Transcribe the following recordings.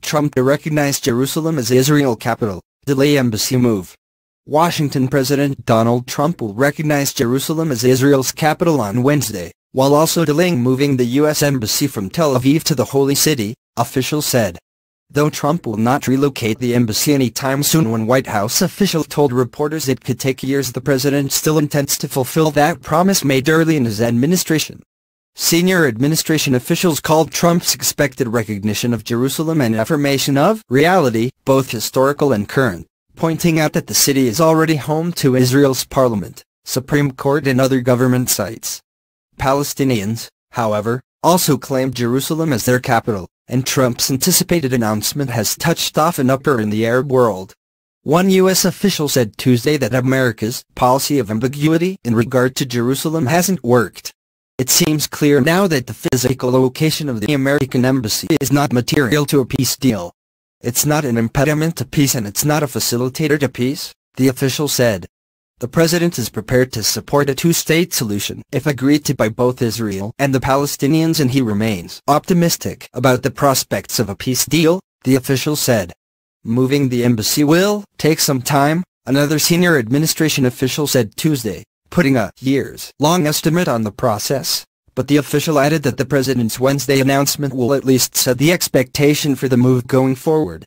Trump to recognize Jerusalem as Israel capital, delay embassy move. Washington President Donald Trump will recognize Jerusalem as Israel's capital on Wednesday, while also delaying moving the U.S. Embassy from Tel Aviv to the Holy City, officials said. Though Trump will not relocate the embassy anytime soon, when White House officials told reporters it could take years, the president still intends to fulfill that promise made early in his administration. Senior administration officials called Trump's expected recognition of Jerusalem an affirmation of reality, both historical and current, pointing out that the city is already home to Israel's parliament, Supreme Court and other government sites. Palestinians, however, also claimed Jerusalem as their capital, and Trump's anticipated announcement has touched off an uproar in the Arab world. One U.S. official said Tuesday that America's policy of ambiguity in regard to Jerusalem hasn't worked. It seems clear now that the physical location of the American embassy is not material to a peace deal. It's not an impediment to peace and it's not a facilitator to peace, the official said. The president is prepared to support a two-state solution if agreed to by both Israel and the Palestinians, and he remains optimistic about the prospects of a peace deal, the official said. Moving the embassy will take some time, another senior administration official said Tuesday, putting a years-long estimate on the process, but the official added that the president's Wednesday announcement will at least set the expectation for the move going forward.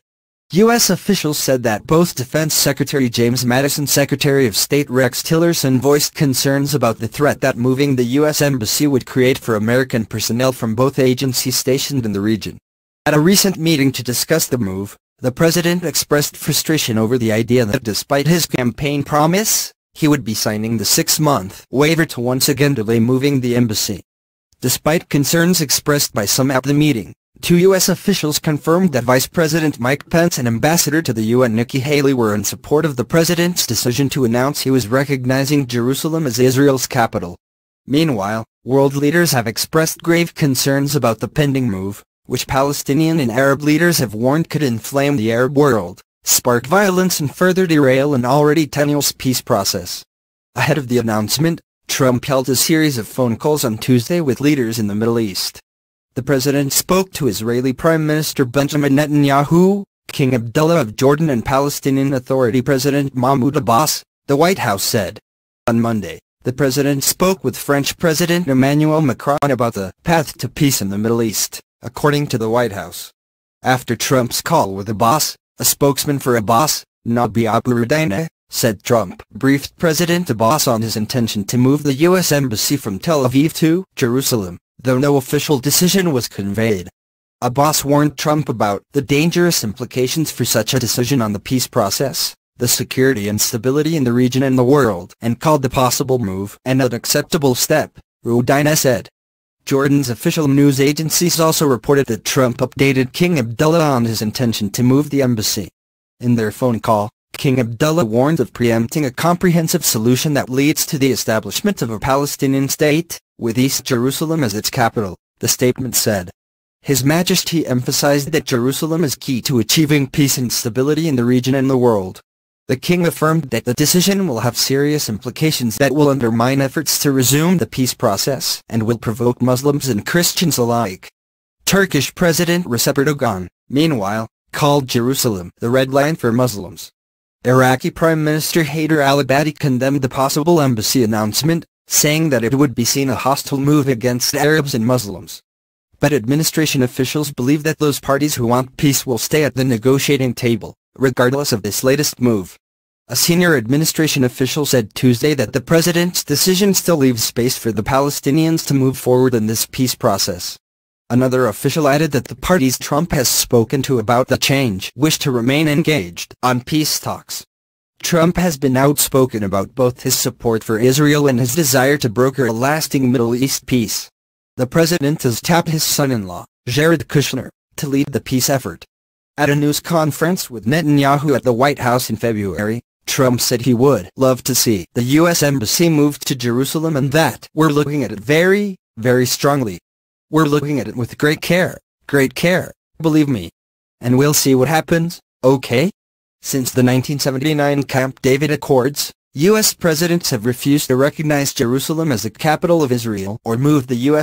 U.S. officials said that both Defense Secretary James Mattis and Secretary of State Rex Tillerson voiced concerns about the threat that moving the U.S. embassy would create for American personnel from both agencies stationed in the region. At a recent meeting to discuss the move, the president expressed frustration over the idea that despite his campaign promise, he would be signing the 6-month waiver to once again delay moving the embassy. Despite concerns expressed by some at the meeting, two U.S. officials confirmed that Vice President Mike Pence and Ambassador to the UN Nikki Haley were in support of the president's decision to announce he was recognizing Jerusalem as Israel's capital. Meanwhile, world leaders have expressed grave concerns about the pending move, which Palestinian and Arab leaders have warned could inflame the Arab world, spark violence and further derail an already tenuous peace process. Ahead of the announcement, Trump held a series of phone calls on Tuesday with leaders in the Middle East. The president spoke to Israeli Prime Minister Benjamin Netanyahu, King Abdullah of Jordan and Palestinian Authority President Mahmoud Abbas, the White House said. On Monday, the president spoke with French President Emmanuel Macron about the path to peace in the Middle East, according to the White House. After Trump's call with Abbas, a spokesman for Abbas, Nabi Abu-Rudayna, said Trump briefed President Abbas on his intention to move the U.S. embassy from Tel Aviv to Jerusalem, though no official decision was conveyed. Abbas warned Trump about the dangerous implications for such a decision on the peace process, the security and stability in the region and the world, and called the possible move an unacceptable step, Rudayna said. Jordan's official news agencies also reported that Trump updated King Abdullah on his intention to move the embassy. In their phone call, King Abdullah warned of preempting a comprehensive solution that leads to the establishment of a Palestinian state, with East Jerusalem as its capital, the statement said. His Majesty emphasized that Jerusalem is key to achieving peace and stability in the region and the world. The king affirmed that the decision will have serious implications that will undermine efforts to resume the peace process and will provoke Muslims and Christians alike. Turkish President Recep Erdogan, meanwhile, called Jerusalem the red line for Muslims. Iraqi Prime Minister Haider al-Abadi condemned the possible embassy announcement, saying that it would be seen a hostile move against Arabs and Muslims. But administration officials believe that those parties who want peace will stay at the negotiating table, regardless of this latest move. A senior administration official said Tuesday that the president's decision still leaves space for the Palestinians to move forward in this peace process. Another official added that the parties Trump has spoken to about the change wish to remain engaged on peace talks. Trump has been outspoken about both his support for Israel and his desire to broker a lasting Middle East peace. The president has tapped his son-in-law, Jared Kushner, to lead the peace effort. At a news conference with Netanyahu at the White House in February, Trump said he would love to see the U.S. embassy moved to Jerusalem and that we're looking at it very, very strongly. We're looking at it with great care, believe me. And we'll see what happens, okay? Since the 1979 Camp David Accords, U.S. presidents have refused to recognize Jerusalem as the capital of Israel or move the U.S.